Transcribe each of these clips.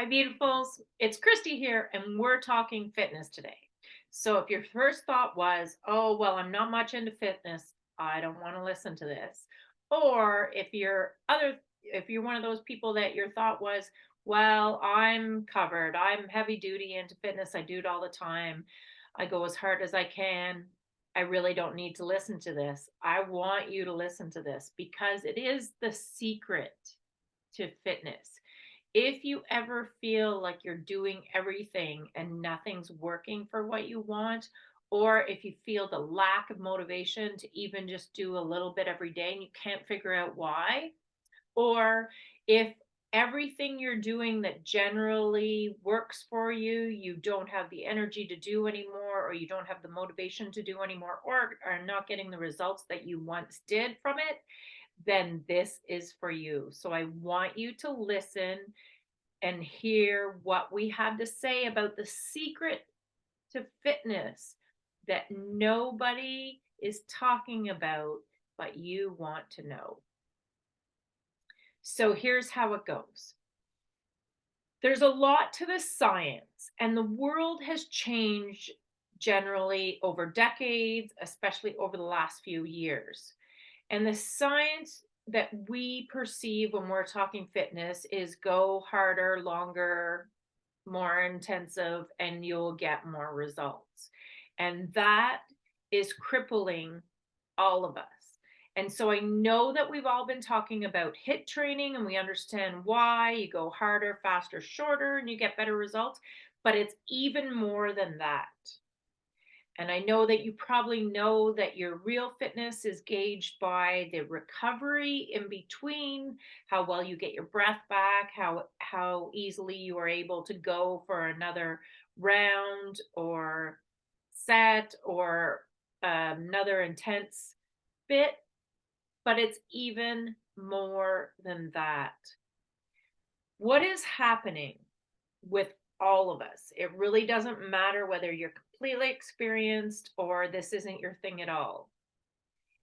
Hi, beautifuls. It's Christy here, and we're talking fitness today. So, if your first thought was, oh, well, I'm not much into fitness, I don't want to listen to this. Or if you're one of those people that your thought was, well, I'm covered, I'm heavy duty into fitness, I do it all the time, I go as hard as I can. I really don't need to listen to this. I want you to listen to this because it is the secret to fitness. If you ever feel like you're doing everything and nothing's working for what you want, or if you feel the lack of motivation to even just do a little bit every day and you can't figure out why, or if everything you're doing that generally works for you, you don't have the energy to do anymore, or you don't have the motivation to do anymore, or are not getting the results that you once did from it, then this is for you. So I want you to listen and hear what we have to say about the secret to fitness that nobody is talking about, but you want to know. So here's how it goes. There's a lot to the science, and the world has changed generally over decades, especially over the last few years. And the science that we perceive when we're talking fitness is go harder, longer, more intensive, and you'll get more results. And that is crippling all of us. And so I know that we've all been talking about HIT training and we understand why you go harder, faster, shorter, and you get better results, but it's even more than that. And I know that you probably know that your real fitness is gauged by the recovery in between, how well you get your breath back, how easily you are able to go for another round or set or another intense bit, but it's even more than that. What is happening with all of us? It really doesn't matter whether you're completely experienced or this isn't your thing at all.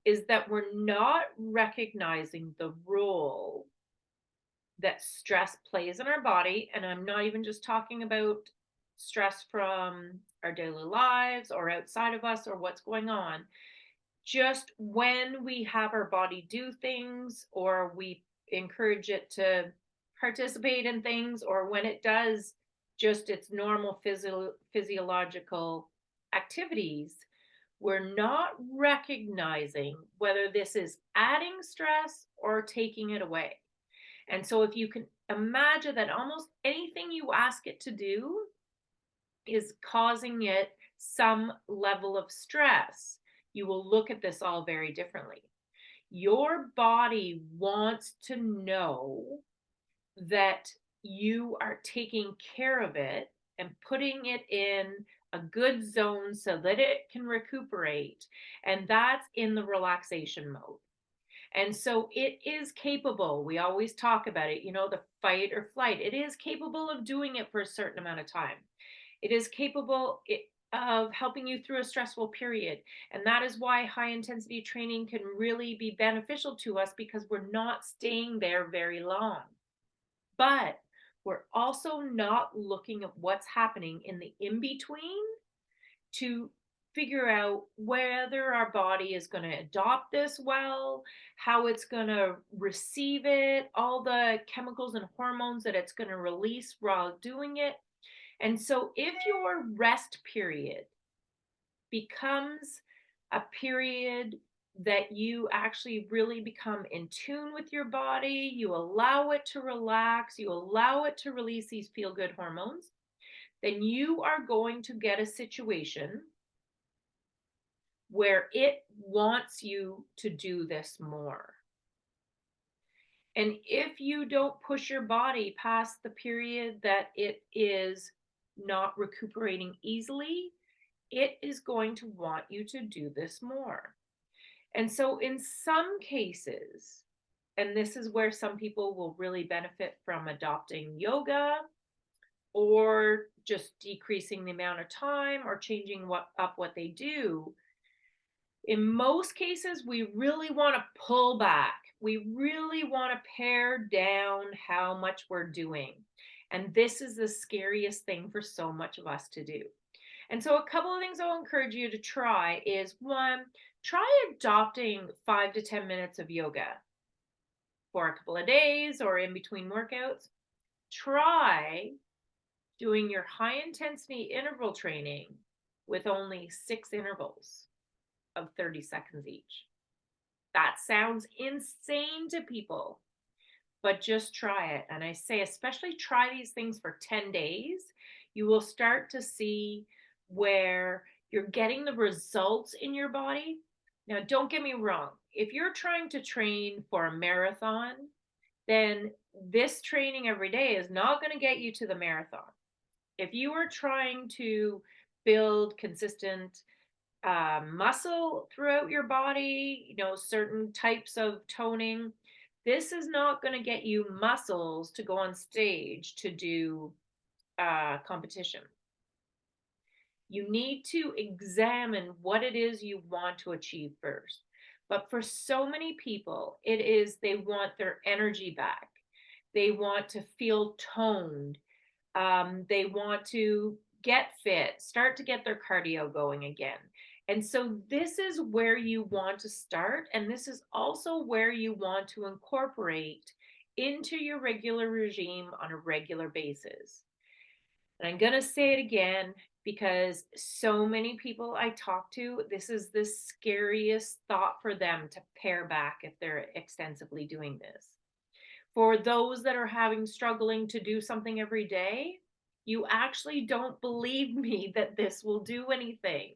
Is that we're not recognizing the role that stress plays in our body. And I'm not even just talking about stress from our daily lives or outside of us or what's going on. Just when we have our body do things or we encourage it to participate in things, or when it does just its normal physiological activities, we're not recognizing whether this is adding stress or taking it away. And so, if you can imagine that almost anything you ask it to do is causing it some level of stress, you will look at this all very differently. Your body wants to know that you are taking care of it and putting it in a good zone so that it can recuperate. And that's in the relaxation mode. And so it is capable. We always talk about it, the fight or flight. It is capable of doing it for a certain amount of time. It is capable of helping you through a stressful period. And that is why high intensity training can really be beneficial to us because we're not staying there very long. But we're also not looking at what's happening in the in between to figure out whether our body is going to adopt this well, how it's going to receive it, all the chemicals and hormones that it's going to release while doing it. And so, if your rest period becomes a period that you actually really become in tune with your body, you allow it to relax, you allow it to release these feel good hormones, then you are going to get a situation where it wants you to do this more. And if you don't push your body past the period that it is not recuperating easily, it is going to want you to do this more. And so, in some cases, and this is where some people will really benefit from adopting yoga or just decreasing the amount of time or changing what they do. In most cases, we really want to pull back. We really want to pare down how much we're doing. And this is the scariest thing for so much of us to do. And so, a couple of things I'll encourage you to try is one, try adopting 5 to 10 minutes of yoga for a couple of days or in between workouts. Try doing your high intensity interval training with only 6 intervals of 30 seconds each. That sounds insane to people, but just try it. And I say, especially try these things for 10 days. You will start to see where you're getting the results in your body. Now, don't get me wrong. If you're trying to train for a marathon, then this training every day is not going to get you to the marathon. If you are trying to build consistent muscle throughout your body, certain types of toning, this is not going to get you muscles to go on stage to do competition. You need to examine what it is you want to achieve first. But for so many people, it is they want their energy back. They want to feel toned. They want to get fit, start to get their cardio going again. And so this is where you want to start. And this is also where you want to incorporate into your regular regime on a regular basis. And I'm going to say it again because so many people I talk to, this is the scariest thought for them to pare back if they're extensively doing this. For those that are struggling to do something every day, you actually don't believe me that this will do anything.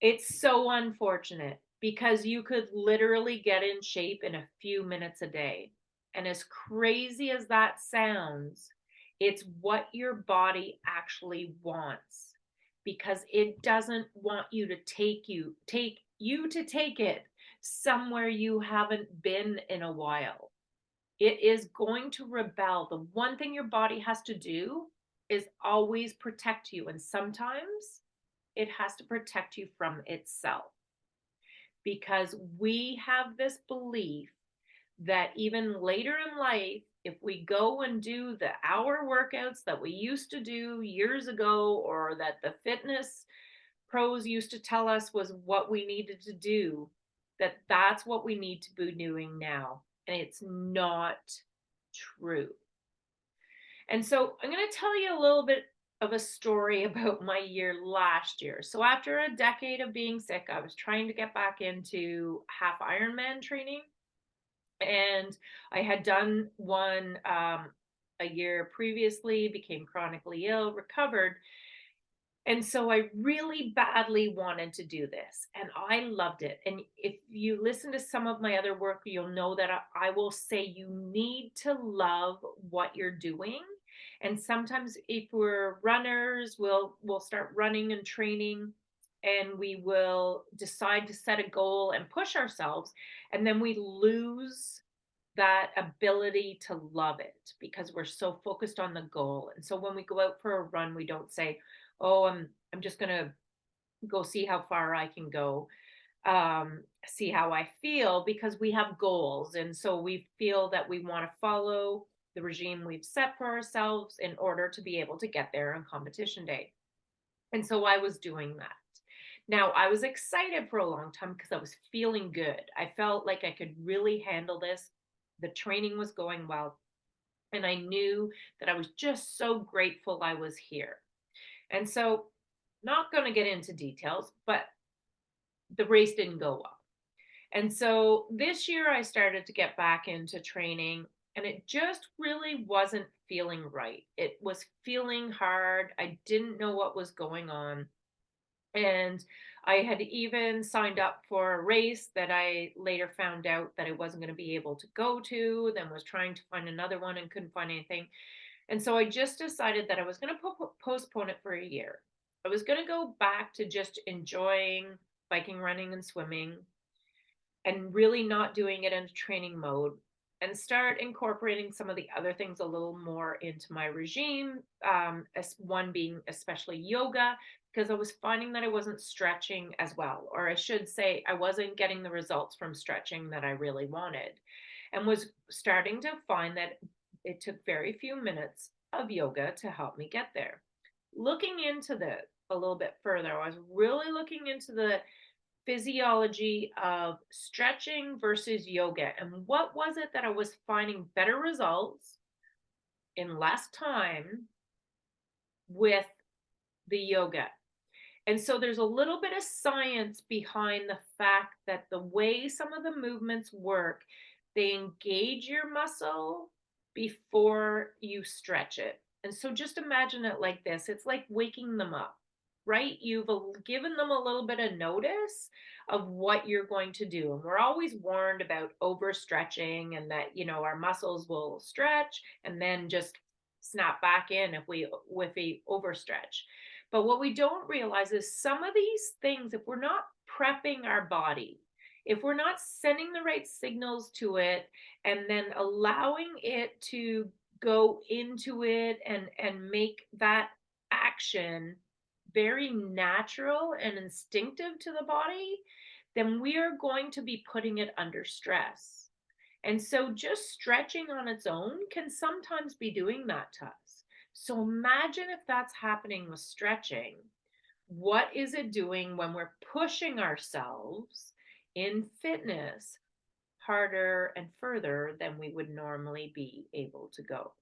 It's so unfortunate because you could literally get in shape in a few minutes a day. And as crazy as that sounds, it's what your body actually wants because it doesn't want you to take it somewhere you haven't been in a while. It is going to rebel. The one thing your body has to do is always protect you. And sometimes it has to protect you from itself because we have this belief that even later in life, if we go and do the hour workouts that we used to do years ago, or that the fitness pros used to tell us was what we needed to do, that's what we need to be doing now. And it's not true. And so I'm going to tell you a little bit of a story about my year last year. So after a decade of being sick, I was trying to get back into half Ironman training. And I had done one a year previously, became chronically ill, recovered. And so I really badly wanted to do this and I loved it. And if you listen to some of my other work, you'll know that I will say you need to love what you're doing. And sometimes if we're runners, we'll start running and training and we will decide to set a goal and push ourselves, and then we lose that ability to love it because we're so focused on the goal. And so when we go out for a run, we don't say, "Oh, I'm just going to go see how far I can go, see how I feel," because we have goals. And so we feel that we want to follow the regime we've set for ourselves in order to be able to get there on competition day. And so I was doing that. Now, I was excited for a long time because I was feeling good. I felt like I could really handle this. The training was going well. And I knew that I was just so grateful I was here. And so, not going to get into details, but the race didn't go well. And so this year I started to get back into training and it just really wasn't feeling right. It was feeling hard. I didn't know what was going on. And I had even signed up for a race that I later found out that I wasn't going to be able to go to, then was trying to find another one and couldn't find anything. And so I just decided that I was going to postpone it for a year. I was going to go back to just enjoying biking, running, and swimming and really not doing it in training mode and start incorporating some of the other things a little more into my regime, as one being especially yoga, because I was finding that I wasn't stretching as well, or I should say I wasn't getting the results from stretching that I really wanted, and was starting to find that it took very few minutes of yoga to help me get there. Looking into this a little bit further, I was really looking into the physiology of stretching versus yoga and what was it that I was finding better results in less time with the yoga. And so there's a little bit of science behind the fact that the way some of the movements work, they engage your muscle before you stretch it. And so just imagine it like this, it's like waking them up, right? You've given them a little bit of notice of what you're going to do. And we're always warned about overstretching and that, our muscles will stretch and then just snap back in if we overstretch. But what we don't realize is some of these things, if we're not prepping our body, if we're not sending the right signals to it and then allowing it to go into it and make that action very natural and instinctive to the body, then we are going to be putting it under stress. And so just stretching on its own can sometimes be doing that to us. So imagine if that's happening with stretching. What is it doing when we're pushing ourselves in fitness harder and further than we would normally be able to go?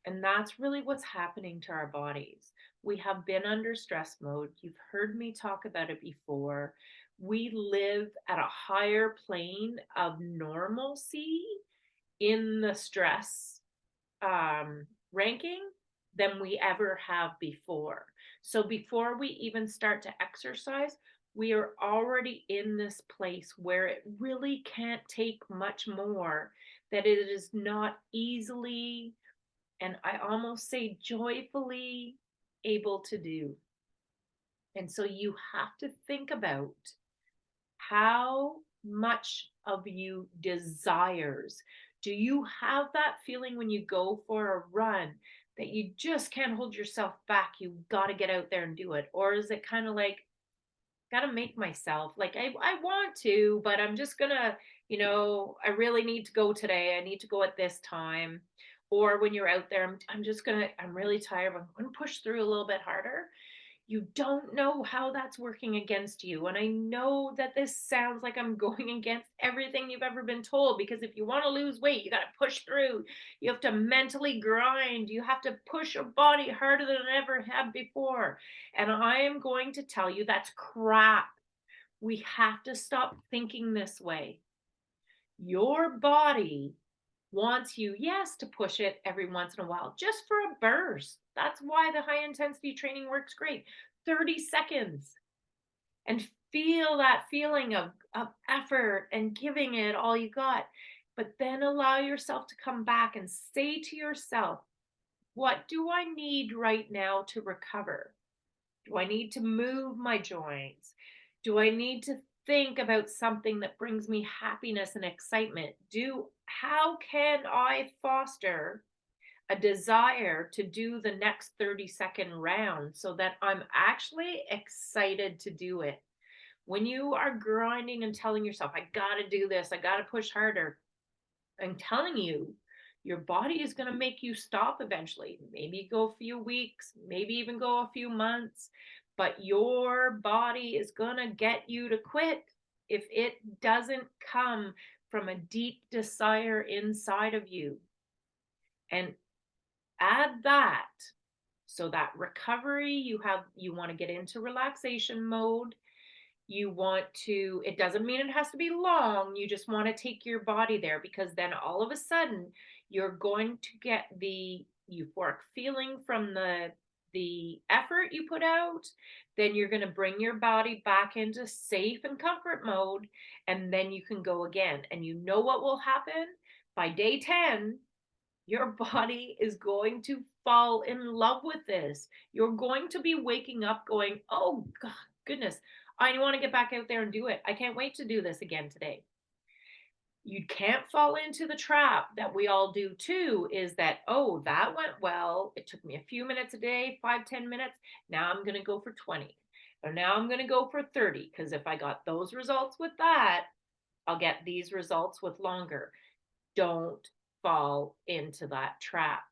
And that's really what's happening to our bodies. We have been under stress mode. You've heard me talk about it before. We live at a higher plane of normalcy in the stress ranking than we ever have before. So before we even start to exercise, we are already in this place where it really can't take much more, that it is not easily, and I almost say joyfully, able to do. And so you have to think about how much of you desires. Do you have that feeling when you go for a run that you just can't hold yourself back? You got to get out there and do it. Or is it kind of like, got to make myself like, I want to, but I'm just going to, I really need to go today. I need to go at this time. Or when you're out there, I'm really tired. I'm going to push through a little bit harder. You don't know how that's working against you. And I know that this sounds like I'm going against everything you've ever been told, because if you want to lose weight, you got to push through. You have to mentally grind. You have to push your body harder than it ever had before. And I am going to tell you that's crap. We have to stop thinking this way. Your body wants you, yes, to push it every once in a while, just for a burst. That's why the high intensity training works great. 30 seconds and feel that feeling of effort and giving it all you got. But then allow yourself to come back and say to yourself, what do I need right now to recover? Do I need to move my joints? Do I need to think about something that brings me happiness and excitement? How can I foster a desire to do the next 30-second round so that I'm actually excited to do it? When you are grinding and telling yourself, I got to do this, I got to push harder, I'm telling you, your body is going to make you stop eventually. Maybe go a few weeks, maybe even go a few months, but your body is going to get you to quit if it doesn't come from a deep desire inside of you. And add that, so that recovery, you want to get into relaxation mode. You want to, it doesn't mean it has to be long, you just want to take your body there, because then all of a sudden you're going to get the euphoric feeling from the effort you put out. Then you're going to bring your body back into safe and comfort mode, and then you can go again. And you know what will happen by day 10? Your body is going to fall in love with this. You're going to be waking up going, oh God, goodness, I want to get back out there and do it. I can't wait to do this again today. You can't fall into the trap that we all do too, is that, oh, that went well. It took me a few minutes a day, 5-10 minutes. Now I'm going to go for 20. Or now I'm going to go for 30. Because if I got those results with that, I'll get these results with longer. Don't fall into that trap.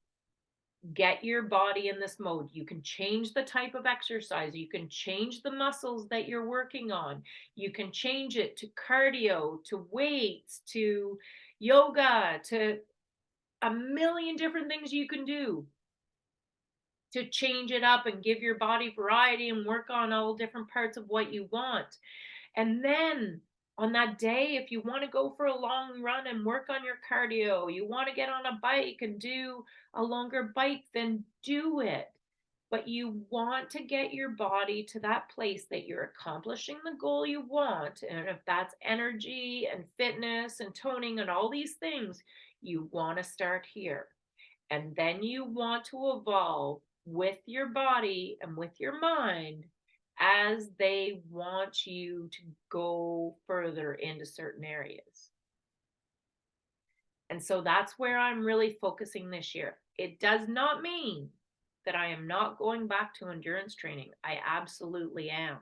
Get your body in this mode. You can change the type of exercise. You can change the muscles that you're working on. You can change it to cardio, to weights, to yoga, to a million different things you can do to change it up and give your body variety and work on all different parts of what you want. And then on that day, if you want to go for a long run and work on your cardio, you want to get on a bike and do a longer bike, then do it. But you want to get your body to that place that you're accomplishing the goal you want. And if that's energy and fitness and toning and all these things, you want to start here. And then you want to evolve with your body and with your mind as they want you to go further into certain areas. And so that's where I'm really focusing this year. It does not mean that I am not going back to endurance training. I absolutely am.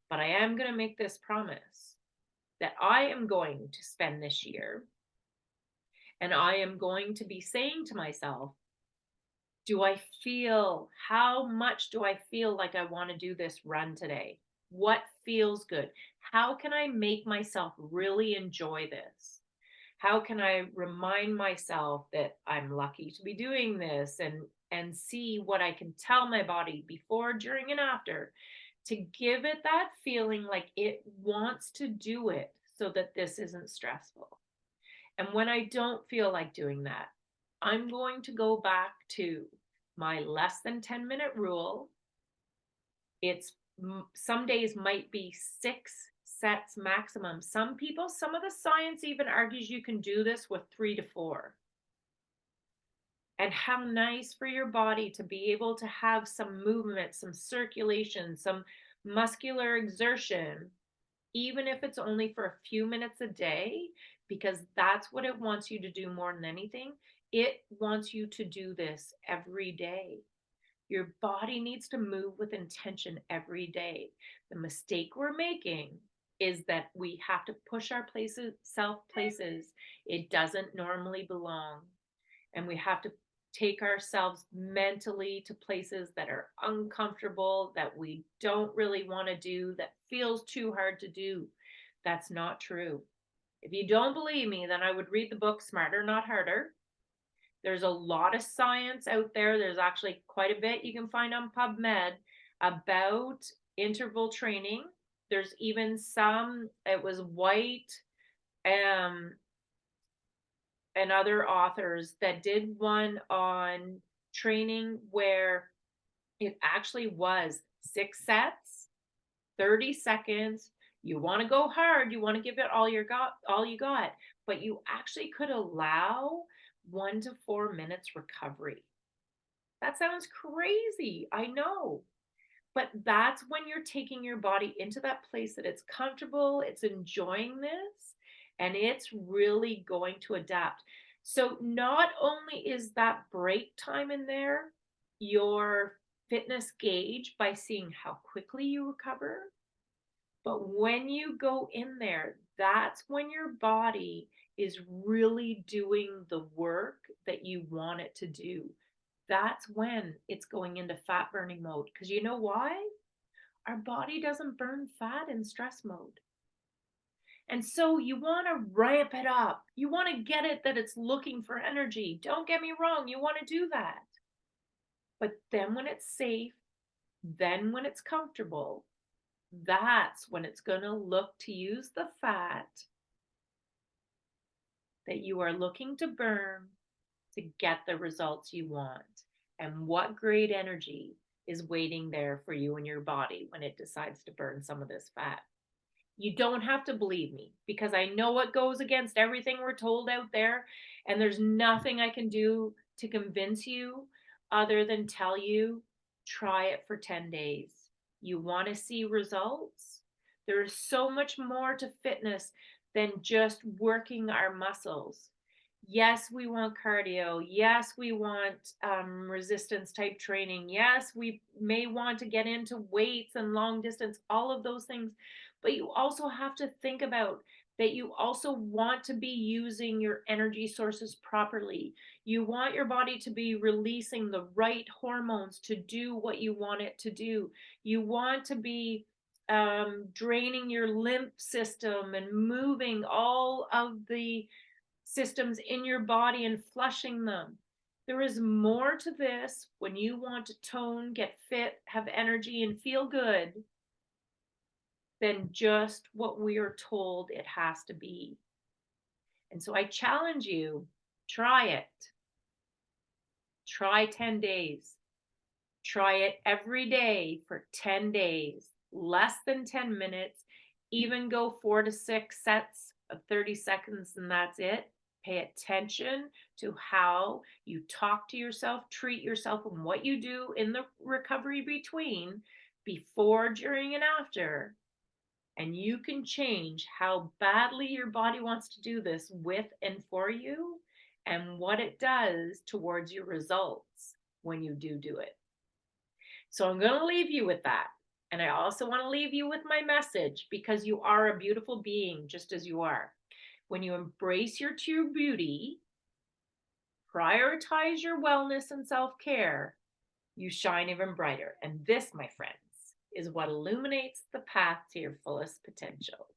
But I am going to make this promise that I am going to spend this year and I am going to be saying to myself, how much do I feel like I want to do this run today? What feels good? How can I make myself really enjoy this? How can I remind myself that I'm lucky to be doing this and see what I can tell my body before, during, and after to give it that feeling like it wants to do it so that this isn't stressful. And when I don't feel like doing that, I'm going to go back to my less than 10-minute rule. It's some days might be 6 sets maximum. Some people, some of the science even argues you can do this with 3 to 4. And how nice for your body to be able to have some movement, some circulation, some muscular exertion, even if it's only for a few minutes a day, because that's what it wants you to do more than anything. It wants you to do this every day. Your body needs to move with intention every day. The mistake we're making is that we have to push our places it doesn't normally belong. And we have to take ourselves mentally to places that are uncomfortable, that we don't really want to do, that feels too hard to do. That's not true. If you don't believe me, then I would read the book Smarter, Not Harder. There's a lot of science out there. There's actually quite a bit you can find on PubMed about interval training. There's even some, it was White and other authors that did one on training where it actually was 6 sets, 30 seconds. You want to go hard, you want to give it all you got, but you actually could allow 1 to 4 minutes recovery. That sounds crazy, I know. But that's when you're taking your body into that place that it's comfortable, it's enjoying this, and it's really going to adapt. So, not only is that break time in there your fitness gauge by seeing how quickly you recover, but when you go in there, that's when your body is really doing the work that you want it to do. That's when it's going into fat burning mode. Because you know why? Our body doesn't burn fat in stress mode. And so you want to ramp it up. You want to get it that it's looking for energy. Don't get me wrong, you want to do that. But then when it's safe, then when it's comfortable, that's when it's going to look to use the fat that you are looking to burn to get the results you want. And what great energy is waiting there for you and your body when it decides to burn some of this fat. You don't have to believe me because I know it goes against everything we're told out there. And there's nothing I can do to convince you other than tell you try it for 10 days. You want to see results? There is so much more to fitness than just working our muscles. Yes, we want cardio. Yes, we want resistance type training. Yes, we may want to get into weights and long distance, all of those things. But you also have to think about that you also want to be using your energy sources properly. You want your body to be releasing the right hormones to do what you want it to do. You want to be draining your lymph system and moving all of the systems in your body and flushing them. There is more to this when you want to tone, get fit, have energy, and feel good than just what we are told it has to be. And so I challenge you, try it. Try 10 days. Try it every day for 10 days, less than 10 minutes. Even go 4 to 6 sets of 30 seconds, and that's it. Pay attention to how you talk to yourself, treat yourself, and what you do in the recovery between, before, during, and after. And you can change how badly your body wants to do this with and for you, and what it does towards your results when you do it. So I'm going to leave you with that. And I also want to leave you with my message, because you are a beautiful being just as you are. When you embrace your true beauty, prioritize your wellness and self-care, you shine even brighter. And this, my friends, is what illuminates the path to your fullest potential.